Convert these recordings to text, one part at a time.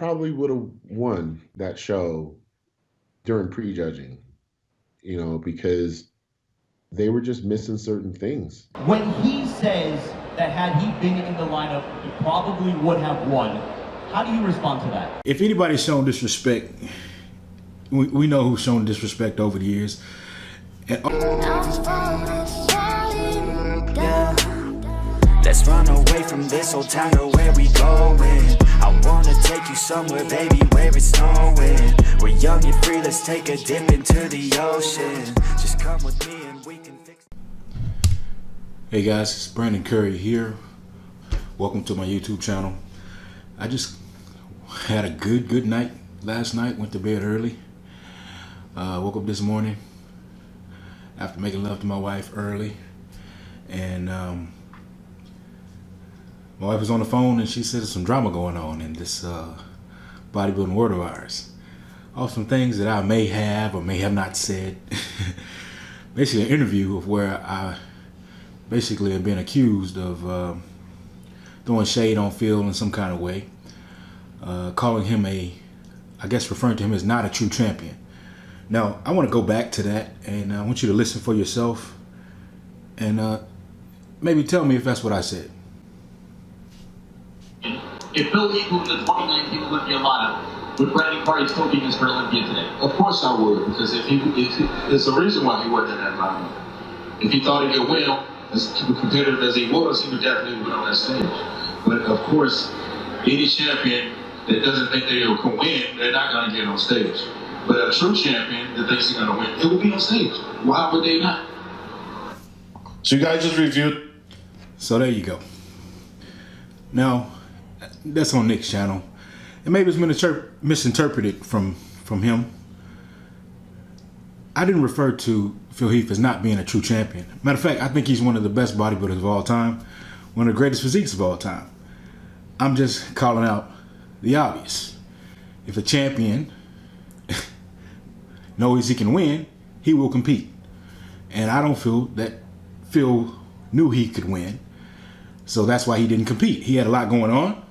probably would have won that show during prejudging, because they were just missing certain things. When he says that had he been in the lineup, he probably would have won, how do you respond to that? If anybody's shown disrespect, we know who's shown disrespect over the years. And let's run away from this old town to where we going. I wanna take you somewhere, baby, where it's snowing. We're young and free, let's take a dip into the ocean. Just come with me and we can fix. Hey guys, it's Brandon Curry here. Welcome to my YouTube channel. I just had a good night last night, went to bed early. Woke up this morning after making love to my wife early, and my wife was on the phone and she said there's some drama going on in this bodybuilding world of ours. All some things that I may have or may have not said. Basically an interview of where I basically have been accused of throwing shade on Phil in some kind of way, calling him referring to him as not a true champion. Now, I want to go back to that, and I want you to listen for yourself, and maybe tell me if that's what I said. If Phil equaled the 2019 Olympia lineup, would Brandon Curry still be Mr. Olympia today? Of course I would, because if there's a reason why he wasn't in that lineup. If he thought he could win, as competitive as he was, he would definitely win on that stage. But of course, any champion that doesn't think they can win, they're not going to get on stage. But a true champion that thinks he's going to win, it will be on stage. Why would they not? So you guys just reviewed. So there you go. Now, that's on Nick's channel. And maybe it's been misinterpreted from him. I didn't refer to Phil Heath as not being a true champion. Matter of fact, I think he's one of the best bodybuilders of all time. One of the greatest physiques of all time. I'm just calling out the obvious. If a champion knows he can win, he will compete. And I don't feel that Phil knew he could win. So that's why he didn't compete. He had a lot going on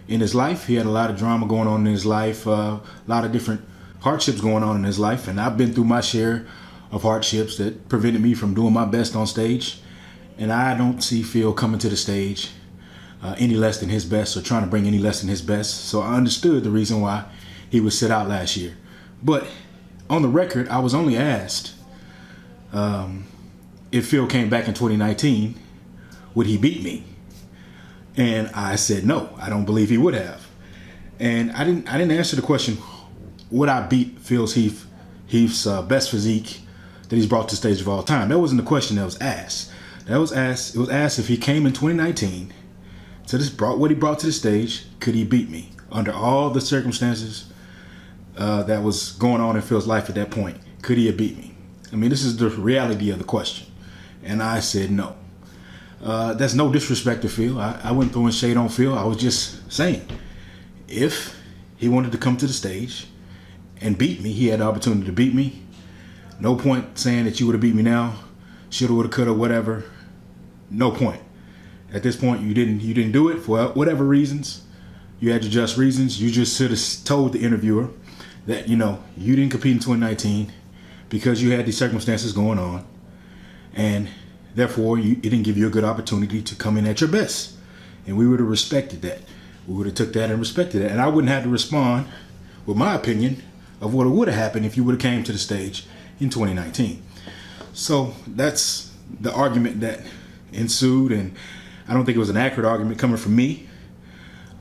in his life. He had a lot of drama going on in his life, a lot of different hardships going on in his life. And I've been through my share of hardships that prevented me from doing my best on stage. And I don't see Phil coming to the stage any less than his best, or trying to bring any less than his best. So I understood the reason why he was sit out last year. But on the record, I was only asked if Phil came back in 2019, would he beat me? And I said no, I don't believe he would have. And I didn't answer the question, would I beat Heath's best physique that he's brought to the stage of all time? That wasn't the question that was asked. It was asked if he came in 2019 to what he brought to the stage, could he beat me under all the circumstances that was going on in Phil's life at that point? Could he have beat me? I mean, this is the reality of the question. And I said no. That's no disrespect to Phil. I wasn't throwing shade on Phil. I was just saying, if he wanted to come to the stage and beat me, he had the opportunity to beat me. No point saying that you would have beat me now. Shoulda, woulda, coulda, whatever. No point. At this point, you didn't do it for whatever reasons. You had your just reasons. You just should have told the interviewer that, you didn't compete in 2019 because you had these circumstances going on, and therefore it didn't give you a good opportunity to come in at your best. And we would have respected that. We would have took that and respected it. And I wouldn't have to respond with my opinion of what would have happened if you would have came to the stage in 2019. So that's the argument that ensued, and I don't think it was an accurate argument coming from me.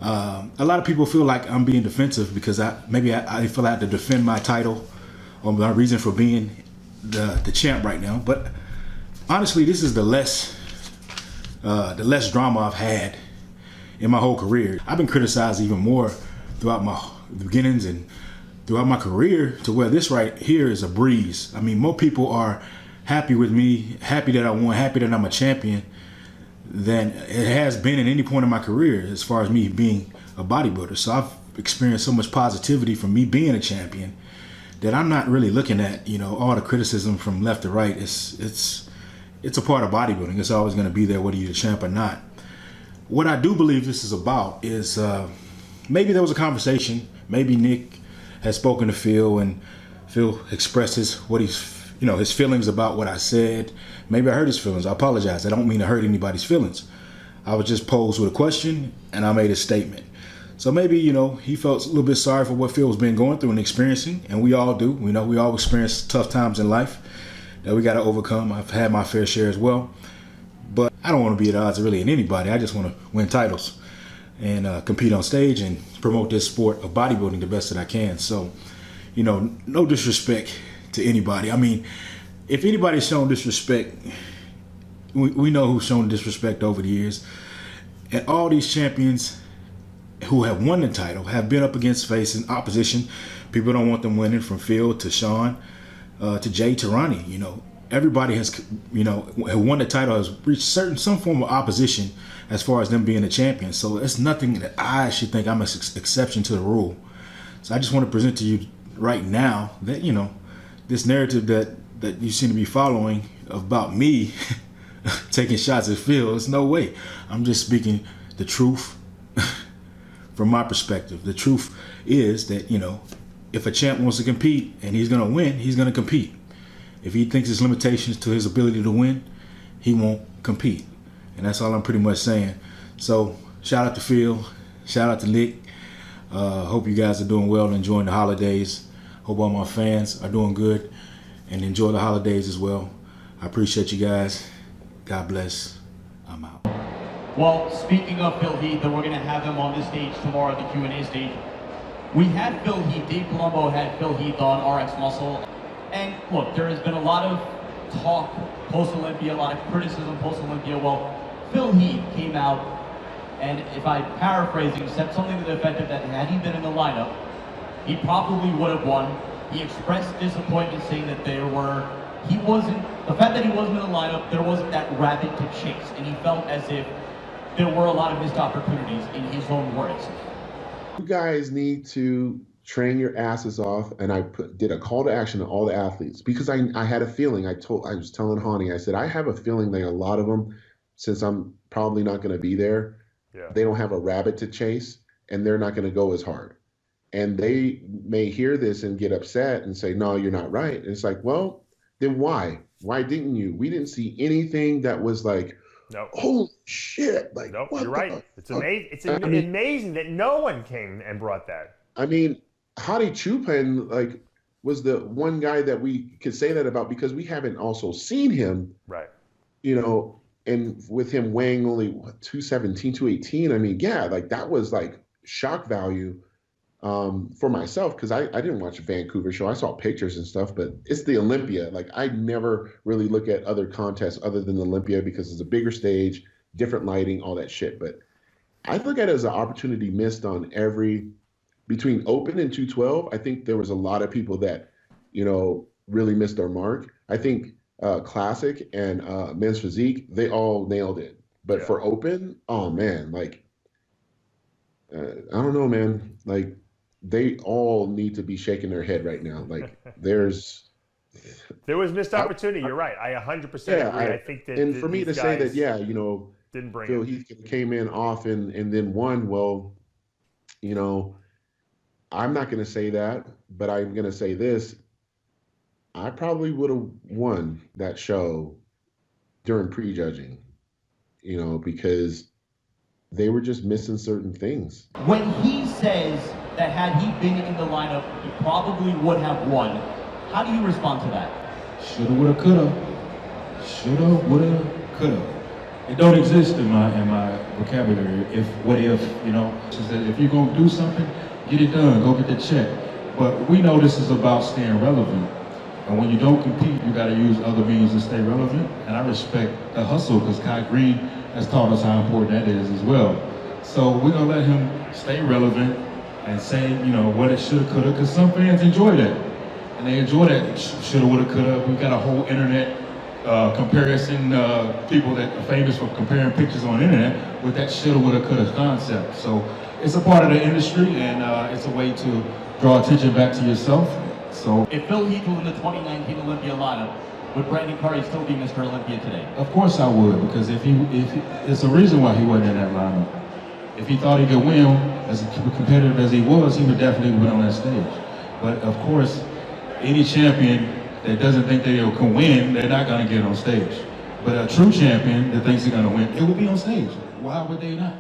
A lot of people feel like I'm being defensive because I feel I have to defend my title or my reason for being the champ right now. But honestly, this is the less drama I've had in my whole career. I've been criticized even more throughout my beginnings and throughout my career, to where this right here is a breeze. I mean, more people are happy with me, happy that I won, happy that I'm a champion, than it has been at any point in my career as far as me being a bodybuilder. So I've experienced so much positivity from me being a champion that I'm not really looking at, all the criticism from left to right. It's a part of bodybuilding. It's always going to be there whether you're the champ or not. What I do believe this is about is maybe there was a conversation. Maybe Nick had spoken to Phil, and Phil expresses what his feelings about what I said. Maybe I hurt his feelings. I apologize. I don't mean to hurt anybody's feelings. I was just posed with a question, and I made a statement. So maybe, he felt a little bit sorry for what Phil's been going through and experiencing, and we all do. We all experience tough times in life that we got to overcome. I've had my fair share as well. But I don't want to be at odds really in anybody. I just want to win titles and compete on stage and promote this sport of bodybuilding the best that I can. So, no disrespect to anybody. I mean, if anybody's shown disrespect, we know who's shown disrespect over the years. And all these champions who have won the title have been up against facing opposition. People don't want them winning, from Phil to Sean to Jay to Ronnie. Everybody has, who won the title has reached some form of opposition as far as them being a champion. So it's nothing that I should think I'm an exception to the rule. So I just want to present to you right now that, this narrative that you seem to be following about me taking shots at Phil, it's no way. I'm just speaking the truth from my perspective. The truth is that, if a champ wants to compete and he's going to win, he's going to compete. If he thinks there's limitations to his ability to win, he won't compete. And that's all I'm pretty much saying. So shout out to Phil, shout out to Nick. Hope you guys are doing well and enjoying the holidays. Hope all my fans are doing good and enjoy the holidays as well. I appreciate you guys. God bless. I'm out. Well, speaking of Phil Heath, we're going to have him on this stage tomorrow at the Q&A stage. We had Phil Heath, Dave Palumbo had Phil Heath on RX Muscle. And look, there has been a lot of talk post-Olympia, a lot of criticism post-Olympia. Well, Phil Heath came out, and if I'm paraphrasing, said something to the effect of that had he been in the lineup, he probably would have won. He expressed disappointment, saying that the fact that he wasn't in the lineup, there wasn't that rabbit to chase, and he felt as if there were a lot of missed opportunities, in his own words. You guys need to train your asses off, and I did a call to action to all the athletes, because I had a feeling. I was telling Hani, I said, I have a feeling that a lot of them, since I'm probably not going to be there, they don't have a rabbit to chase, and they're not going to go as hard. And they may hear this and get upset and say, no, you're not right. And it's like, well, then why? Why didn't you? We didn't see anything that was like, holy shit. Like, nope, you're right. It's amazing. It's amazing that no one came and brought that. I mean, Hadi Chupin, was the one guy that we could say that about, because we haven't also seen him. Right. And with him weighing only 217, 218, I mean, that was shock value for myself, because I didn't watch a Vancouver show. I saw pictures and stuff, but it's the Olympia. I never really look at other contests other than the Olympia, because it's a bigger stage, different lighting, all that shit. But I look at it as an opportunity missed on between open and 212. I think there was a lot of people that, really missed their mark. I think classic and men's physique, they all nailed it. But for open, oh man, I don't know, man. They all need to be shaking their head right now. There was missed opportunity. You're right. I 100% agree. I think that, and for me to say that, didn't bring Phil Heath came in off and then won. Well, I'm not going to say that, but I'm going to say this. I probably would have won that show during prejudging, because they were just missing certain things. When he says that had he been in the lineup, he probably would have won, how do you respond to that? Shoulda, woulda, coulda. Shoulda, woulda, coulda. It don't exist in my vocabulary. What if, she said, if you're gonna do something, get it done, go get the check. But we know this is about staying relevant. And when you don't compete, you gotta use other means to stay relevant. And I respect the hustle, because Kai Green has taught us how important that is as well. So we're gonna let him stay relevant and say, what it shoulda, coulda, because some fans enjoy that. And they enjoy that shoulda, woulda, coulda. We got a whole internet comparison, people that are famous for comparing pictures on the internet with that shoulda, woulda, coulda concept. So it's a part of the industry, and it's a way to draw attention back to yourself. So if Phil Heath was in the 2019 Olympia lineup, would Brandon Curry still be Mr. Olympia today? Of course I would, because if there's a reason why he wasn't in that lineup. If he thought he could win, as competitive as he was, he would definitely win on that stage. But of course, any champion that doesn't think they can win, they're not going to get on stage. But a true champion that thinks they're going to win, it will be on stage. Why would they not?